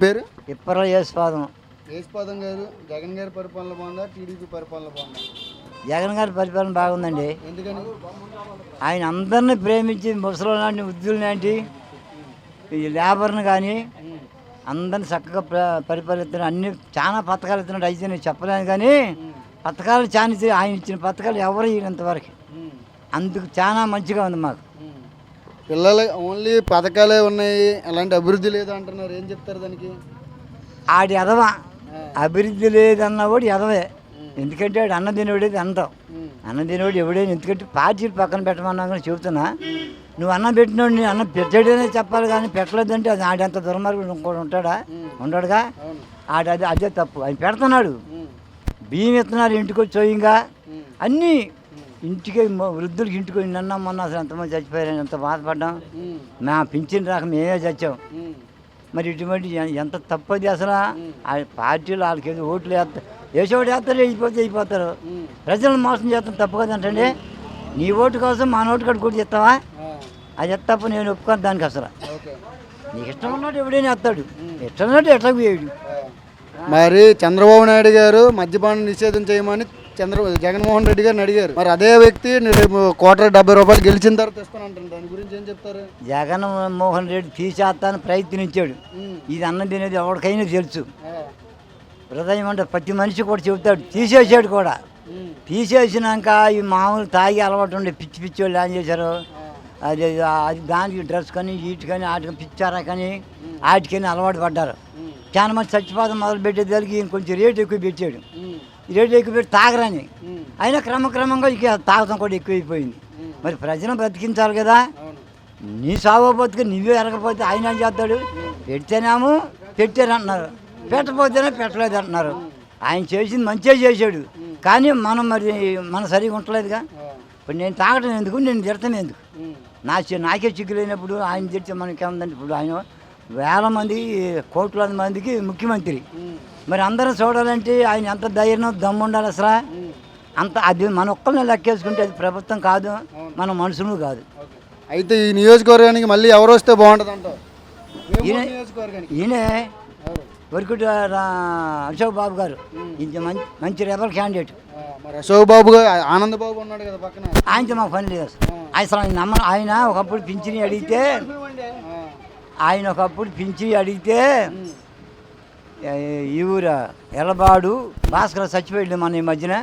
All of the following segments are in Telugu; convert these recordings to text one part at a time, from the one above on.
పేరు ఇప్పర యేసుపాదం గారు జగన్ గారి పరిపాలన బాగుందా టీడీపీ పరిపాలన బాగుందా? జగన్ గారి పరిపాలన బాగుందండి. ఎందుకని? ఆయన అందరినీ ప్రేమించి ముసలి లాంటి వృద్ధులు లాంటి ఈ లేబర్ని కానీ అందరిని చక్కగా పరిపాలిస్తున్నాడు. అన్ని చాలా పథకాలు ఇస్తున్నాడు. అయితే నేను చెప్పలేను కానీ పథకాలు చాలా ఆయన ఇచ్చిన పథకాలు ఎవరు ఇవ్వనంతవరకు అందుకు చాలా మంచిగా ఉంది మాకు. పిల్లలు ఓన్లీ పథకాలే ఉన్నాయి, అలాంటి అభివృద్ధి లేదు అంటున్నారు. ఏం చెప్తారు దానికి? ఆడి ఎదవ అభివృద్ధి లేదన్న కూడా ఎదవే. ఎందుకంటే ఆడు అన్న తినేవాడేది అంటాం. అన్న తినేవాడు ఎవడైనా ఎందుకంటే పార్టీలు పక్కన పెట్టమన్నా కానీ చెబుతున్నా. నువ్వు అన్నం పెట్టినోడు నీ అన్నం పెట్టాడనే చెప్పాలి కానీ పెట్టలేదంటే అది ఆడంత దుర్మార్గుడు ఇంకోటి ఉంటాడుగా. అదే తప్పు. ఆయన పెడుతున్నాడు. బియ్యం ఇస్తున్నారు ఇంటికి వచ్చి చోయింగా అన్నీ ఇంటికి వృద్ధులకి ఇంటికి నిన్న మొన్న అసలు ఎంతమంది చచ్చిపోయారని ఎంత బాధపడ్డాం. మా పింఛన్ రాక మేమే చచ్చాం. మరి ఇటువంటి ఎంత తప్పది అసలు. ఆ పార్టీలు వాళ్ళకి ఏదో ఓట్లు వేసేవాడు వేస్తారు, అయిపోతారు. ప్రజలను మోసం చేస్తాం తప్పు కదంటండి. నీ ఓటు కోసం మా నోటు కాడ కూడా చెప్తావా? అది తప్ప నేను ఒప్పుకోను దానికి. అసలు నీకు ఇష్టం ఉన్నట్టు ఎవడైనా వేస్తాడు, ఇష్టం ఉన్నట్టు ఎట్లా వేయడు. మరి చంద్రబాబు నాయుడు గారు మద్యపానం నిషేధం చేయమని జగన్మోహన్ రెడ్డి గారిని అడిగారు. మరి అదే వ్యక్తి ₹1,70,000 గెలిచిన తర్వాత ఇస్తానంటారు. దాని గురించి ఏం చెప్తారు? జగన్మోహన్ రెడ్డి తీసేస్తాను ప్రయత్నించాడు. ఇది అన్నం తినేది ఎవరికైనా తెలుసు. హృదయం అంటే ప్రతి మనిషి కూడా చెబుతాడు. తీసేసాడు కూడా. తీసేసినాక ఈ మామూలు తాగి అలవాటు ఉండే పిచ్చి పిచ్చి వాళ్ళు ఏం చేశారు, అది దానికి డ్రెస్ కానీ వీటి కానీ వాటికి పిచ్చారా కానీ వాటికని అలవాటు పడ్డారు. చాలా మంది చచ్చిపోతాం మొదలు పెట్టేదానికి ఇంకొంచెం రేటు ఎక్కువ పెట్టాడు. రేటు ఎక్కువ పెట్టి తాగరని అయినా క్రమక్రమంగా ఇక తాగటం కూడా ఎక్కువైపోయింది. మరి ప్రజలను బ్రతికించాలి కదా. నీ సావో బతుకు నువ్వే ఎరగపోతే ఆయన ఏం చేస్తాడు? పెడితేనేమో పెట్టారంటున్నారు, పెట్టకపోతేనే పెట్టలేదు అంటున్నారు. ఆయన చేసింది మంచిగా చేశాడు కానీ మనం మరి మనం సరిగా ఉండలేదుగా. ఇప్పుడు నేను తాగటం ఎందుకు, నేను తిడతాం ఎందుకు? నాకే చిక్కులేనప్పుడు ఆయన తిడితే మనకేముందండి. ఇప్పుడు ఆయన వేల మంది కోట్ల మందికి ముఖ్యమంత్రి. మరి అందరం చూడాలంటే ఆయన ఎంత ధైర్యం దమ్ము ఉండాలి అసలు. అంత అది మన ఒక్కరిని లెక్కేసుకుంటే అది ప్రభుత్వం కాదు, మన మనుషులు కాదు. అయితే ఈ నియోజకవర్గానికి మళ్ళీ ఎవరు వస్తే బాగుంటుంది అంటారు? ఈయనే వరకుటి అశోక్ బాబు గారు మంచి రెబల్ క్యాండిడేట్. అశోక్ బాబు గారు ఆనంద్ బాబు ఉన్నాడు కదా పక్కన, ఆయనతో మాకు పని లేదు అసలు. ఆయన ఒకప్పుడు పింఛని అడిగితే ఈ ఊరు ఎలబాడు భాస్కర్ చచ్చిపోయాడు మన ఈ మధ్యన.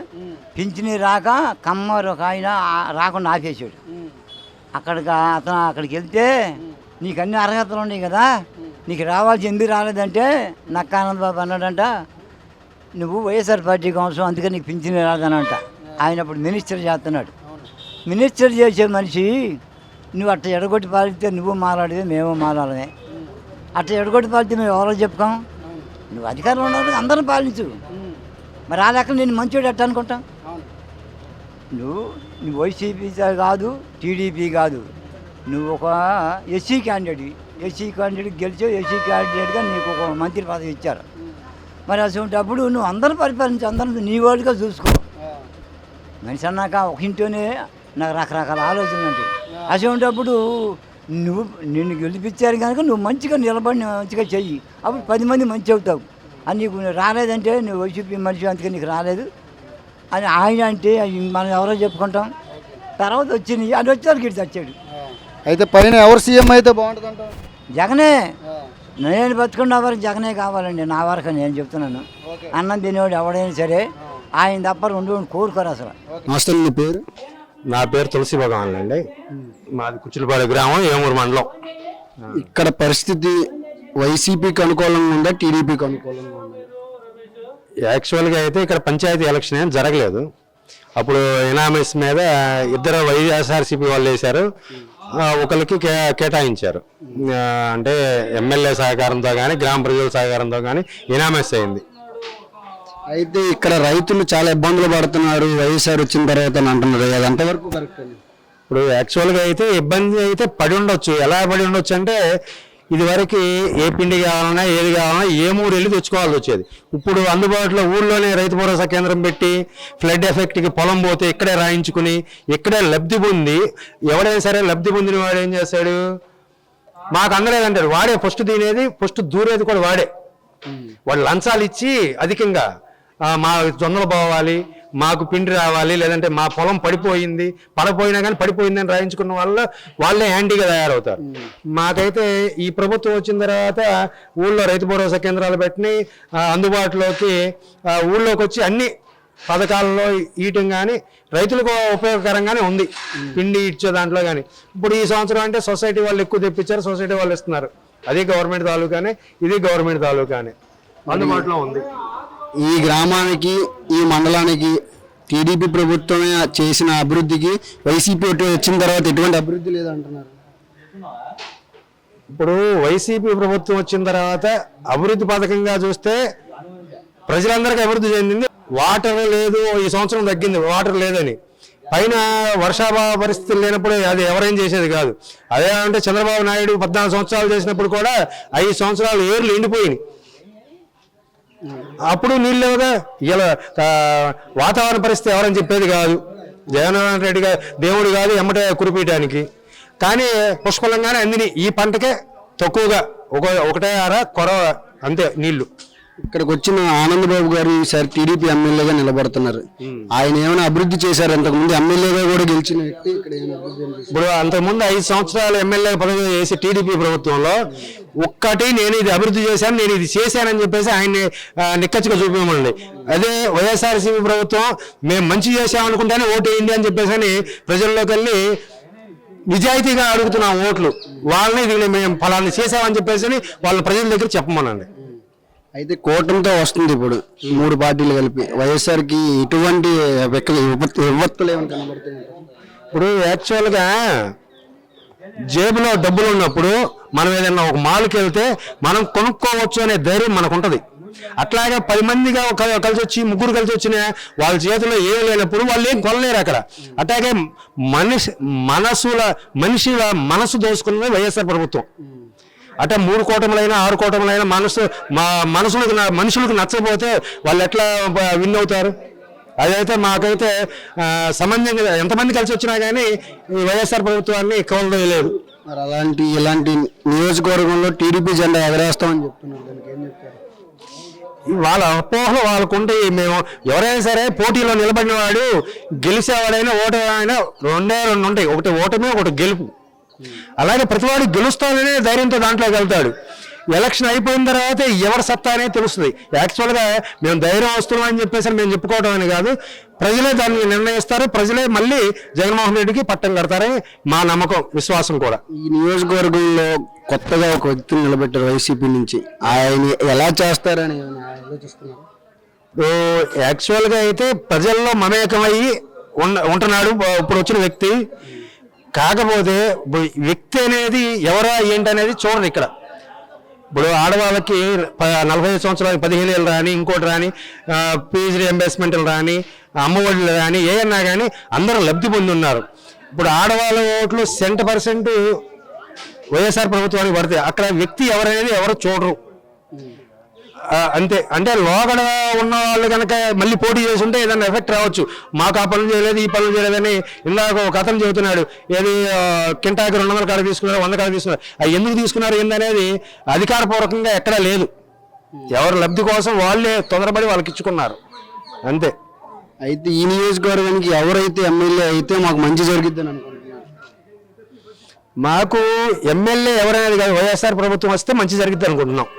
పింఛని రాక కమ్మరు ఒక ఆయన రాకుండా ఆపేసాడు. అక్కడికి వెళ్తే నీకు అన్ని అర్హతలు ఉన్నాయి కదా, నీకు రావాల్సి ఎందుకు రాలేదంటే నక్క ఆనందబాబు అన్నాడంట, నువ్వు వైఎస్ఆర్ పార్టీకి అవసరం అందుకని నీకు పింఛని రాదనంట. ఆయన అప్పుడు మినిస్టర్ చేస్తున్నాడు. మినిస్టర్ చేసే మనిషి నువ్వు అట్ట ఎడగొట్టి పాలిస్తే నువ్వు మాట్లాడితే మేము మాట్లాడమే. అట్ట ఎడగొట్టి పాలితే మేము ఎవరో చెప్పుకోం. నువ్వు అధికారంలో ఉన్నప్పుడు అందరం పాలించు. మరి ఆ లెక్క నేను మంచివాడు ఎట్ట అనుకుంటాం? నువ్వు వైసీపీ కాదు, టీడీపీ కాదు, నువ్వు ఒక ఎస్సీ క్యాండిడేట్ గెలిచావు. ఎస్సీ క్యాండిడేట్గా నీకు ఒక మంత్రి పదవి ఇచ్చారు. మరి అసలు నువ్వు అందరూ పరిపాలించు, అందరూ నీ వాళ్ళుగా చూసుకో. మనిషి అన్నాక ఒక ఇంట్లోనే నాకు రకరకాల ఆలోచనలు ఉంటాయి. అసలు నిన్ను గెలిపించారు కనుక నువ్వు మంచిగా నిలబడి మంచిగా చెయ్యి, అప్పుడు 10 మంది మంచి అవుతావు. అని నీకు రాలేదంటే నువ్వు వైసీపీ మనిషి అందుకే నీకు రాలేదు అని ఆయన అంటే మనం ఎవరో చెప్పుకుంటాం. తర్వాత వచ్చింది అది వచ్చారు గిడి చచ్చాడు. అయితే పైన ఎవరు సీఎం అయితే బాగుంటుంది అంటావు? జగనే. నేను బతుకున్న వరకు జగనే కావాలండి నా వరకు నేను చెప్తున్నాను. అన్నం తినేవాడు ఎవడైనా సరే ఆయన తప్ప రెండు కోరుకోరు అసలు. నమస్తే, నీ పేరు? నా పేరు తులసి భగవాన్ అండి. మాది కుచ్చిలపాడు గ్రామం, ఏమూరు మండలం. ఇక్కడ పరిస్థితి వైసీపీకి అనుకూలంగా ఉందా, టీడీపీకి అనుకూలంగా ఉందా? యాక్చువల్గా అయితే ఇక్కడ పంచాయతీ ఎలక్షన్ ఏం జరగలేదు. అప్పుడు ఎనామిస్ మీద ఇద్దరు వైఎస్ఆర్సీపీ వాళ్ళు వేశారు, ఒకరికి కేటాయించారు. అంటే ఎమ్మెల్యే సహకారంతో కానీ గ్రామ ప్రజల సహకారంతో కానీ ఎనామిస్ అయింది. అయితే ఇక్కడ రైతులు చాలా ఇబ్బందులు పడుతున్నారు వైఎస్ఆర్ వచ్చిన తర్వాత అంటున్నారు. అది ఎంతవరకు కరెక్ట్? ఇప్పుడు యాక్చువల్గా అయితే ఇబ్బంది అయితే పడి ఉండొచ్చు. ఎలా పడి ఉండొచ్చు అంటే ఇదివరకు ఏ పిండి కావాలన్నా ఏది కావాలన్నా ఏ 3 వెళ్ళి తెచ్చుకోవాల్సి వచ్చేది. ఇప్పుడు అందుబాటులో ఊళ్ళోనే రైతు భరోసా కేంద్రం పెట్టి ఫ్లడ్ ఎఫెక్ట్కి పొలం పోతే ఇక్కడే రాయించుకుని ఇక్కడే లబ్ధి పొంది, ఎవడైనా సరే లబ్ధి పొందిన వాడు ఏం చేస్తాడు, మాకు అందలేదంటాడు. వాడే ఫస్ట్ తినేది, ఫస్ట్ దూరేది కూడా వాడే. వాళ్ళు లంచాలు ఇచ్చి అధికంగా మా జొన్నలు పోవాలి, మాకు పిండి రావాలి, లేదంటే మా పొలం పడిపోయింది, పడపోయినా కానీ పడిపోయిందని రాయించుకున్న వాళ్ళే యాంటీగా తయారవుతారు. మాకైతే ఈ ప్రభుత్వం వచ్చిన తర్వాత ఊళ్ళో రైతు భరోసా కేంద్రాలు పెట్టినాయి, అందుబాటులోకి ఊళ్ళోకి వచ్చి అన్ని పథకాలలో ఇయటం కానీ రైతులకు ఉపయోగకరంగానే ఉంది. పిండి ఇచ్చే దాంట్లో కానీ ఇప్పుడు ఈ సంవత్సరం అంటే సొసైటీ వాళ్ళు ఎక్కువ తెప్పించారు, సొసైటీ వాళ్ళు ఇస్తున్నారు. అది గవర్నమెంట్ తాలూకానే, ఇది గవర్నమెంట్ తాలూకానే, అందుబాటులో ఉంది. ఈ గ్రామానికి ఈ మండలానికి టీడీపీ ప్రభుత్వమే చేసిన అభివృద్ధికి వైసీపీ వచ్చిన తర్వాత ఎటువంటి అభివృద్ధి లేదంటున్నారు. ఇప్పుడు వైసీపీ ప్రభుత్వం వచ్చిన తర్వాత అభివృద్ధి పథకంగా చూస్తే ప్రజలందరికీ అభివృద్ధి చెందింది. వాటర్ లేదు, ఈ సంవత్సరం తగ్గింది వాటర్ లేదని. పైన వర్షాభావ పరిస్థితులు లేనప్పుడు అది ఎవరేం చేసేది కాదు. అదే అంటే చంద్రబాబు నాయుడు 14 సంవత్సరాలు చేసినప్పుడు కూడా 5 సంవత్సరాలు ఏర్లు ఎండిపోయినాయి, అప్పుడు నీళ్ళు లేవుగా. ఇలా వాతావరణ పరిస్థితి ఎవరని చెప్పేది కాదు. జగన్మోహన్ రెడ్డి గారు దేవుడు కాదు ఎమ్మటే కురిపీయటానికి, కానీ పుష్కలంగానే అందిని. ఈ పంటకే తక్కువగా ఒకటే ఆర కొరవ అంతే నీళ్లు. ఇక్కడికి వచ్చిన ఆనందబాబు గారు ఈసారి టీడీపీ ఎమ్మెల్యేగా నిలబడుతున్నారు. ఆయన ఏమైనా అభివృద్ధి చేశారు? అంతకుముందు ఎమ్మెల్యేగా కూడా గెలిచిన వ్యక్తి ఇక్కడ ఇప్పుడు అంతకుముందు 5 సంవత్సరాలు ఎమ్మెల్యే పదవి చేసి టీడీపీ ప్రభుత్వంలో ఒక్కటి నేను ఇది అభివృద్ధి చేశాను, నేను ఇది చేశానని చెప్పేసి ఆయన్ని నిక్కచ్చిగా చూపించమండి. అదే వైఎస్ఆర్సీపీ ప్రభుత్వం మేము మంచి చేసామనుకుంటేనే ఓటు వేయండి అని చెప్పేసి అని ప్రజల్లోకి వెళ్ళి నిజాయితీగా అడుగుతున్నాం ఓట్లు. వాళ్ళని ఇది మేము ఫలాన్ని చేసామని చెప్పేసి వాళ్ళ ప్రజల దగ్గర చెప్పమనండి. అయితే కూటమితో వస్తుంది ఇప్పుడు 3 పార్టీలు కలిపి. వైఎస్ఆర్కి ఇటువంటి విపత్తులు ఏమైనా కనబడుతున్నాయి? ఇప్పుడు యాక్చువల్గా జేబులో డబ్బులు ఉన్నప్పుడు మనం ఏదైనా ఒక మాల్కి వెళ్తే మనం కొనుక్కోవచ్చు అనే ధైర్యం మనకు ఉంటుంది. అట్లాగే 10 మందిగా కలిసి వచ్చి 3 కలిసి వచ్చిన వాళ్ళ చేతిలో ఏం లేనప్పుడు వాళ్ళు ఏం కొనలేరు అక్కడ. అట్లాగే మనుషుల మనసు దోసుకున్నది వైఎస్ఆర్ ప్రభుత్వం. అంటే 3 కూటములైనా 6 కూటములైనా మనుషులకు నచ్చకపోతే వాళ్ళు ఎట్లా విన్ అవుతారు? అదైతే మాకైతే సంబంధంగా ఎంతమంది కలిసి వచ్చినా కానీ ఈ వైఎస్ఆర్ ప్రభుత్వాన్ని కవలలేదు. మరి ఇలాంటి నియోజకవర్గంలో టీడీపీ జెండా ఎగరేస్తామని చెప్తున్నారు, దానికి ఏం చెప్తారు? వాళ్ళ అపోహలు వాళ్ళకుంటే మేము ఎవరైనా సరే పోటీలో నిలబడిన వాడు గెలిచేవాడైనా ఓటమైనా 2 ఉంటాయి, ఒకటి ఓటమి ఒకటి గెలుపు. అలాగే ప్రతివాడు గెలుస్తాననే ధైర్యంతో దాంట్లోకి వెళ్తాడు. ఎలక్షన్ అయిపోయిన తర్వాత ఎవరి సత్తా అనేది తెలుస్తుంది. యాక్చువల్గా మేము ధైర్యం వస్తున్నాం అని చెప్పేసి మేము చెప్పుకోవడం అని కాదు, ప్రజలే దాన్ని నిర్ణయిస్తారు. ప్రజలే మళ్ళీ జగన్మోహన్ రెడ్డికి పట్టం కడతారని మా నమ్మకం, విశ్వాసం కూడా. ఈ నియోజకవర్గంలో కొత్తగా ఒక వ్యక్తిని నిలబెట్టారు వైసీపీ నుంచి, ఆయన ఎలా చేస్తారని ఆలోచిస్తున్నారు? యాక్చువల్గా అయితే ప్రజల్లో మమేకమయ్యి ఉంటున్నాడు ఇప్పుడు వచ్చిన వ్యక్తి. కాకపోతే వ్యక్తి అనేది ఎవరా ఏంటనేది చూడండి. ఇక్కడ ఇప్పుడు ఆడవాళ్ళకి 45 సంవత్సరాలు 15 ఏళ్ళు రాని, ఇంకోటి రాని, ఫీజు రియంబర్స్మెంట్లు రాని, అమ్మఒడిలు రాని, ఏమన్నా కానీ అందరూ లబ్ధి పొంది ఉన్నారు. ఇప్పుడు ఆడవాళ్ళ ఓట్లు 100% వైఎస్ఆర్ ప్రభుత్వానికి పడతాయి. అక్కడ వ్యక్తి ఎవరనేది ఎవరు చూడరు అంతే. అంటే లోగడ ఉన్న వాళ్ళు కనుక మళ్ళీ పోటీ చేస్తుంటే ఏదైనా ఎఫెక్ట్ రావచ్చు. మాకు ఆ పనులు చేయలేదు, ఈ పనులు చేయలేదని ఇందాక ఒక అతను చెబుతున్నాడు. ఏది కింటాకి 200 కాడ తీసుకున్నారు, 100 కాడ తీసుకున్నారు. అవి ఎందుకు తీసుకున్నారు ఏందనేది అధికారపూర్వకంగా ఎక్కడా లేదు. ఎవరు లబ్ధి కోసం వాళ్ళే తొందరపడి వాళ్ళకి ఇచ్చుకున్నారు అంతే. అయితే ఈ నియోజకవర్గానికి ఎవరైతే ఎమ్మెల్యే అయితే మాకు మంచి జరుగుద్దని అనుకుంటున్నారు? మాకు ఎమ్మెల్యే ఎవరైనా కాదు, వైఎస్ఆర్ ప్రభుత్వం వస్తే మంచి జరుగుద్ది అనుకుంటున్నాం.